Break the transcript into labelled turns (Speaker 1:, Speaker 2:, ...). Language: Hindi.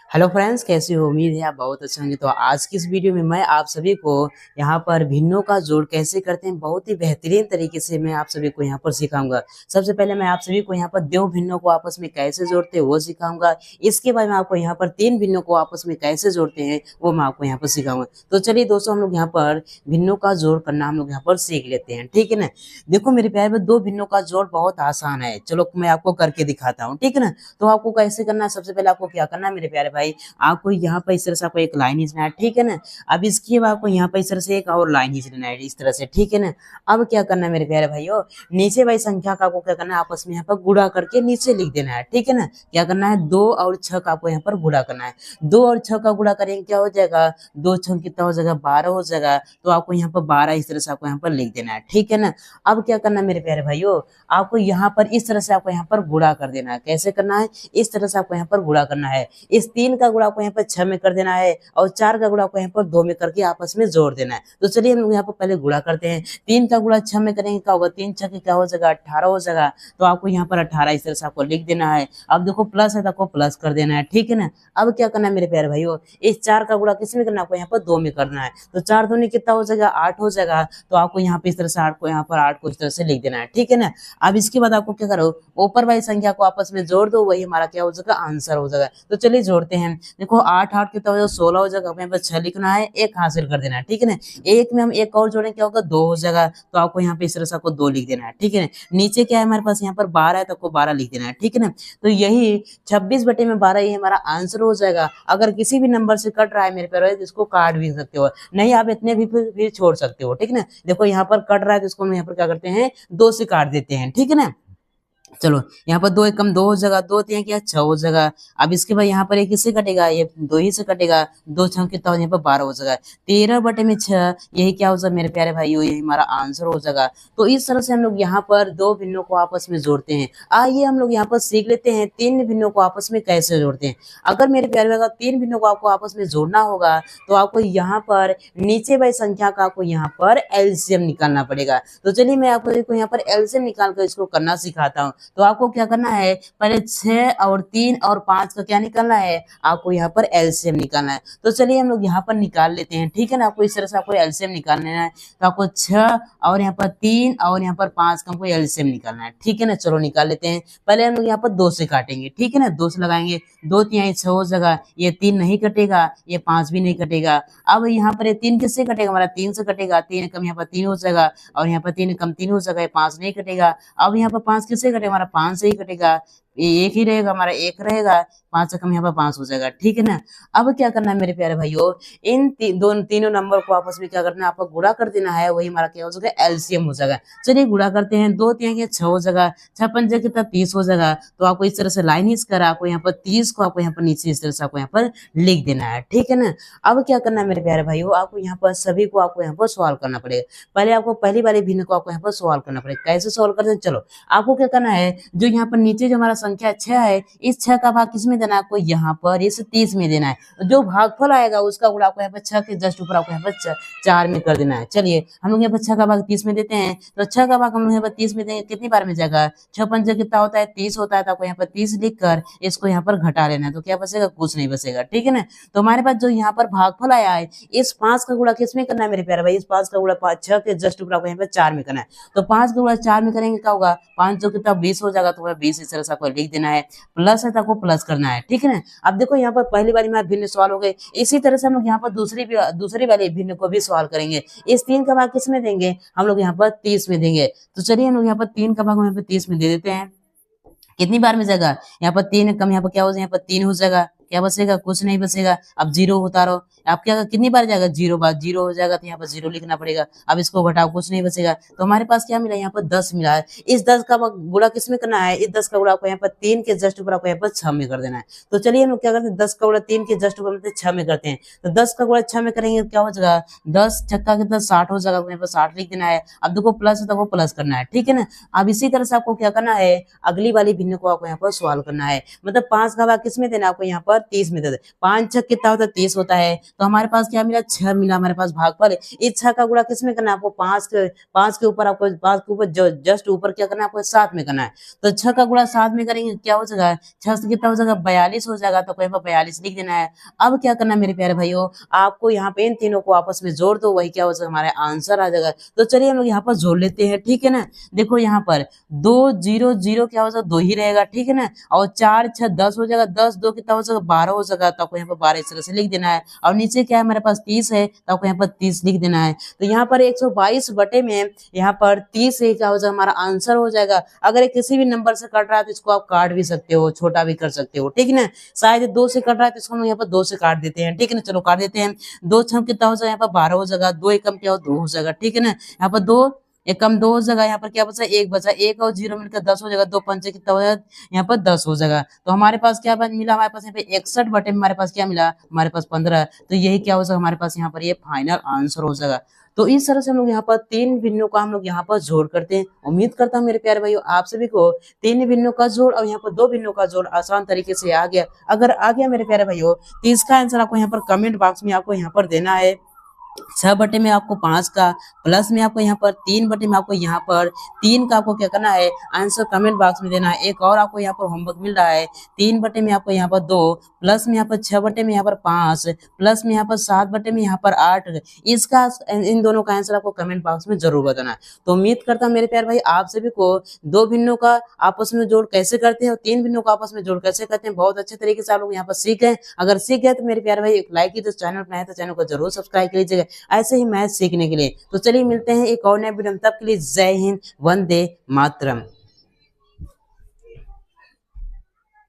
Speaker 1: हेलो फ्रेंड्स, कैसे हो? उम्मीद है आप बहुत अच्छे होंगे। तो आज की इस वीडियो में मैं आप सभी को यहाँ पर भिन्नों का जोड़ कैसे करते हैं बहुत ही बेहतरीन तरीके से मैं आप सभी को यहाँ पर सिखाऊंगा। सबसे पहले मैं आप सभी को यहाँ पर दो भिन्नों को आपस में कैसे जोड़ते हैं वो सिखाऊंगा। इसके बाद मैं आपको यहाँ पर तीन भिन्नों को आपस में कैसे जोड़ते हैं वो मैं आपको यहाँ पर सिखाऊंगा। तो चलिए दोस्तों, हम लोग यहाँ पर भिन्नों का जोड़ करना हम लोग यहाँ पर सीख लेते हैं, ठीक है ना। देखो मेरे प्यारे में दो भिन्नों का जोड़ बहुत आसान है। चलो मैं आपको करके दिखाता हूँ, ठीक है ना। तो आपको कैसे करना है, सबसे पहले आपको क्या करना है मेरे प्यारे भाई, आपको यहाँ पर इस तरह से आपको एक लाइन खींचना है, ठीक है ना। अब इसके बाद आपको यहाँ पर इस तरह से एक और लाइन खींच लेना है इस तरह से, ठीक है ना। अब क्या करना है मेरे प्यारे भाइयों, नीचे वाली संख्या का आपको क्या करना है, आपस में यहाँ पर गुणा करके नीचे लिख देना है, ठीक है ना। क्या करना है, 2 और 6 का आपको यहाँ पर गुणा करना है। 2 और 6 का गुणा करेंगे क्या हो जाएगा, 2 6 कितना हो जाएगा, 12 हो जाएगा। तो आपको यहाँ पर 12 इस तरह से आपको यहाँ पर लिख देना है, ठीक है ना। अब क्या करना है मेरे प्यारे भाइयों, आपको यहाँ पर इस तरह से आपको यहाँ पर गुणा कर देना है। कैसे करना है, इस तरह से आपको यहाँ पर गुणा करना है। इस 3 का गुणा आपको यहाँ पर 6 में कर देना है और 4 का गुणा आपको यहाँ पर 2 में करके आपस में जोड़ देना है। तो चलिए हम लोग यहाँ पर पहले गुणा करते हैं। 3 का गुणा 6 में करेंगे क्या होगा, 3 6 क्या हो जाएगा, 18 हो जाएगा। तो आपको यहाँ पर 18 इस तरह से आपको लिख देना है। अब देखो प्लस है तो आपको प्लस कर देना है, ठीक है ना। अब क्या करना है मेरे प्यारे भाइयों, इस 4 का गुणा किस में करना है, आपको यहाँ पर 2 में करना है। तो 4 दूनी कितना हो जाएगा, 8 हो जाएगा। तो आपको यहाँ पे इस तरह से 8 को यहाँ पर 8 को इस तरह से लिख देना है, ठीक है ना। अब इसके बाद आपको क्या करो, ऊपर वाली संख्या को आपस में जोड़ दो, वही हमारा क्या हो जाएगा, आंसर हो जाएगा। तो चलिए जोड़ते हैं। देखो 8 8 कितना हो जाएगा, 16 हो जाएगा। यहाँ पर 6 लिखना है, 1 हासिल कर देना है, ठीक है ना। एक में हम एक और जोड़ें क्या होगा, 2 हो जाएगा। तो आपको यहाँ पे इस तरह से आपको 2 लिख देना है, ठीक है ना। नीचे क्या है हमारे पास, यहाँ पर 12 है तो आपको 12 लिख देना है, ठीक है ना। तो यही 26/12 ये हमारा आंसर हो जाएगा। अगर किसी भी नंबर से कट रहा है मेरे प्यारे तो इसको काट भी सकते हो, नहीं आप इतने भी छोड़ सकते हो, ठीक है ना। देखो यहाँ पर कट रहा है तो इसको हम यहाँ पर क्या करते हैं, 2 से काट देते हैं, ठीक है ना। चलो यहाँ पर 2 एक कम 2 हो जाएगा, 2 3 क्या 6 हो जाएगा। अब इसके बाद यहाँ पर एक किससे कटेगा, ये 2 ही से कटेगा। 2 6 कितना हो, यहाँ पर 12 हो जाएगा। 13/6 यही क्या हो जाएगा मेरे प्यारे भाइयों, यही हमारा आंसर हो जाएगा। तो इस तरह से हम लोग यहाँ पर दो भिन्नों को आपस में जोड़ते हैं। आइए हम लोग यहाँ पर सीख लेते हैं तीन भिन्नों को आपस में कैसे जोड़ते हैं। अगर मेरे प्यारे भाई तीन भिन्नों को आपको आपस में जोड़ना होगा तो आपको यहाँ पर नीचे वाली संख्या का आपको यहाँ पर एलसीएम निकालना पड़ेगा। तो चलिए मैं आपको यहाँ पर एलसीएम निकाल कर इसको करना सिखाता हूँ। तो आपको क्या करना है, पहले 6 और 3 और 5 का क्या निकालना है, आपको यहाँ पर एलसीएम निकालना है। तो चलिए हम लोग यहाँ पर निकाल लेते हैं, ठीक है ना। आपको इस तरह से आपको एलसीएम निकालना है। तो आपको 6 और यहाँ पर 3 और यहाँ पर 5 का आपको एलसीएम निकालना है, ठीक है ना। चलो निकाल लेते हैं। पहले हम लोग यहाँ पर 2 से काटेंगे, ठीक है ना। 2 से लगाएंगे, 2 3 6 हो जाएगा। ये 3 नहीं कटेगा, ये 5 भी नहीं कटेगा। अब यहाँ पर ये 3 किससे कटेगा, हमारा 3 से कटेगा। 3 कम यहाँ पर 3 हो जाएगा और यहाँ पर 3 कम 3 हो जाएगा, 5 नहीं कटेगा। अब यहाँ पर 5 किससे कटेगा, हमारा 5 से ही कटेगा। ये एक ही रहेगा, हमारा एक रहेगा। 5 से कम यहाँ पर 5 हो जाएगा, ठीक है ना। अब क्या करना है मेरे प्यारे भाइयों, इन तीनों नंबर को आपस में क्या करना है, आपको गुणा कर देना है। वही हमारा क्या हो जाएगा, एलसीएम हो जाएगा। चलिए गुणा करते हैं। 2 3 6 हो जाएगा, 6 5 कितना 30 हो जाएगा। तो आपको इस तरह से लाइन इस कर आपको यहाँ पर 30 को आपको यहाँ पर नीचे इस तरह से आपको यहाँ पर लिख देना है, ठीक है ना। अब क्या करना है मेरे प्यारे भाइयों, आपको यहाँ पर सभी को आपको यहाँ पर सॉल्व करना पड़ेगा। पहले आपको पहली वाली भिन्न को आपको यहाँ पर सॉल्व करना पड़ेगा। कैसे सॉल्व करते हैं, चलो आपको क्या करना है, जो यहाँ पर नीचे जो हमारा संख्या 6 है, इस 6 का भाग किस में देना है, आपको यहाँ पर इस 30 में देना है। जो भागफल आएगा उसका गुणा आपको यहाँ पर 6 के जस्ट ऊपर आपको यहाँ पर 4 में कर देना है। चलिए हम लोग यहाँ पर 6 का भाग 30 में देते हैं। तो 6 का भाग हम लोग यहाँ पर 30 में देंगे, कितनी बार में जाएगा, 6 5 कितना होता है, 30 होता है। तो आपको यहाँ पर 30 लिख कर इसको यहाँ पर घटा लेना है। तो क्या बचेगा, कुछ नहीं बचेगा, ठीक है ना। तो हमारे पास जो यहाँ पर भागफल आया है, इस 5 का गुणा किस में करना है मेरे प्यारे भाई, इस 5 का गुणा 6 के जस्ट ऊपर आपको यहाँ पर 4 में करना है। तो 5 का गुणा 4 में करेंगे क्या होगा, 5 जो कितना 20 हो जाएगा। तो 20 इस तरह से आपको लिख देना है। प्लस है तो आपको प्लस करना है, ठीक है ना। अब देखो यहाँ पर पहली बारी में भिन्न सवाल हो गए। इसी तरह से हम लोग यहाँ पर दूसरी वाली भिन्न को भी सवाल करेंगे। इस 3 का भाग किस में देंगे, हम लोग यहाँ पर 30 में देंगे। तो चलिए हम लोग यहाँ पर 3 का भाग यहाँ पर 30 में दे देते हैं। कितनी बार में जाएगा, यहाँ पर 3 कम यहाँ पर क्या हो जाएगा, यहाँ पर 3 हो जाएगा। क्या बचेगा, कुछ नहीं बचेगा। अब 0 उतारो, आप क्या कितनी बार जाएगा, 0 बार 0 हो जाएगा। तो यहाँ पर 0 लिखना पड़ेगा। अब इसको घटाओ, कुछ नहीं बचेगा। तो हमारे पास क्या मिला, यहाँ पर 10 मिला है। इस 10 का गुणा किस में करना है, इस 10 का गुणा आपको यहाँ पर 3 के जस्ट ऊपर आपको यहाँ पर 6 में कर देना है। तो चलिए हम लोग क्या करते हैं, 10 का गुणा 3 के जस्ट ऊपर मतलब 6 में करते हैं। तो 10 का गुणा 6 में करेंगे क्या हो जाएगा, 10 छक्का कितना 60 हो जाएगा। यहाँ पर 60 लिख देना है। अब देखो प्लस है तो वो प्लस करना है, ठीक है ना। अब इसी तरह से आपको क्या करना है, अगली वाली भिन्न को आपको यहाँ पर सॉल्व करना है। मतलब 5 का भाग किस में देना है, आपको यहाँ पर पर 30 मिलता है। 5 छक कितना होता है 30 होता है। तो हमारे पास क्या मिला 6 मिला हमारे पास भागफल। इस 6 का गुणा किसमें करना है आपको 5 के ऊपर आपको 5 के ऊपर जस्ट ऊपर क्या करना है आपको 7 में करना है। तो 6 का गुणा 7 में करेंगे क्या हो जाएगा 6 से कितना हो जाएगा 42 हो जाएगा। तो कहीं पर 42 लिख देना है। अब क्या करना है मेरे प्यारे भाइयों आपको यहाँ पे इन तीनों को आपस में जोड़ दो वही क्या हो जाएगा हमारा आंसर आ जाएगा। तो चलिए हम लोग यहाँ पर जोड़ लेते हैं ठीक है ना। देखो यहाँ पर 2 0 0 क्या हो जाएगा 2 ही रहेगा ठीक है ना। और 4 6 10 हो जाएगा 10 2 कितना हो जाएगा 12 हो जाएगा। तो आपको यहाँ पर 12 इस तरह से लिख देना है। और नीचे क्या है हमारे पास 30 है तो आपको यहाँ पर 30 लिख देना है। तो यहाँ पर 122 बटे में यहाँ पर 30 क्या हो जाएगा हमारा आंसर हो जाएगा। अगर ये किसी भी नंबर से कट रहा है तो इसको आप काट भी सकते हो छोटा भी कर सकते हो ठीक है ना। शायद 2 से कट रहा है तो इसको हम यहाँ पर 2 से काट देते हैं ठीक है ना। चलो काट देते हैं। 2 छम कितना हो जाएगा यहाँ पर 12 हो जाएगा। 2 एकम क्या हो 2 हो जाएगा ठीक है ना। यहाँ पर 2 एकम 2 हो जाएगा। यहाँ पर क्या बचा 1 बचा 1 और 0 मिलकर 10 हो जाएगा। 2 पंचे कितना हो जाएगा यहाँ पर 10 हो जाएगा। तो हमारे पास क्या मिला हमारे पास यहाँ पे 61 बटे में हमारे पास क्या मिला हमारे पास 15। तो यही क्या हो जाएगा हमारे पास यहाँ पर ये फाइनल आंसर हो जाएगा। तो इस तरह से हम लोग यहाँ पर 3 भिन्नों का हम लोग यहाँ पर जोड़ करते हैं। उम्मीद करता हूँ मेरे प्यारे भाइयों आप सभी को 3 भिन्नों का जोड़ और यहाँ पर 2 भिन्नों का जोड़ आसान तरीके से आ गया। अगर आ गया मेरे प्यारे भाइयों तो इसका आंसर आपको यहाँ पर कमेंट बॉक्स में आपको यहाँ पर देना है। 6 बटे में आपको 5 का प्लस में आपको यहाँ पर 3 बटे में आपको यहाँ पर 3 का आपको क्या करना है आंसर कमेंट बॉक्स में देना है। एक और आपको यहाँ पर होमवर्क मिल रहा है 3 बटे में आपको यहाँ पर 2 प्लस में यहाँ पर 6 बटे में यहाँ पर 5 प्लस में यहाँ पर 7 बटे में यहाँ पर 8। इसका इन दोनों का आंसर आपको कमेंट बॉक्स में जरूर बताना है। तो उम्मीद करता हूँ मेरे प्यारे भाई आप सभी को 2 भिन्नों का आपस में जोड़ कैसे करते हैं और 3 भिन्नों का आपस में जोड़ कैसे करते हैं बहुत अच्छे तरीके से आप लोग यहाँ पर सीख गए। अगर सीख गए तो मेरे प्यारे भाई एक लाइक कीजिए। चैनल पर नए तो चैनल को जरूर सब्सक्राइब कीजिएगा ऐसे ही मैथ सीखने के लिए। तो चलिए मिलते हैं एक और नए वीडियो में तब के लिए जय हिंद वंदे मातरम।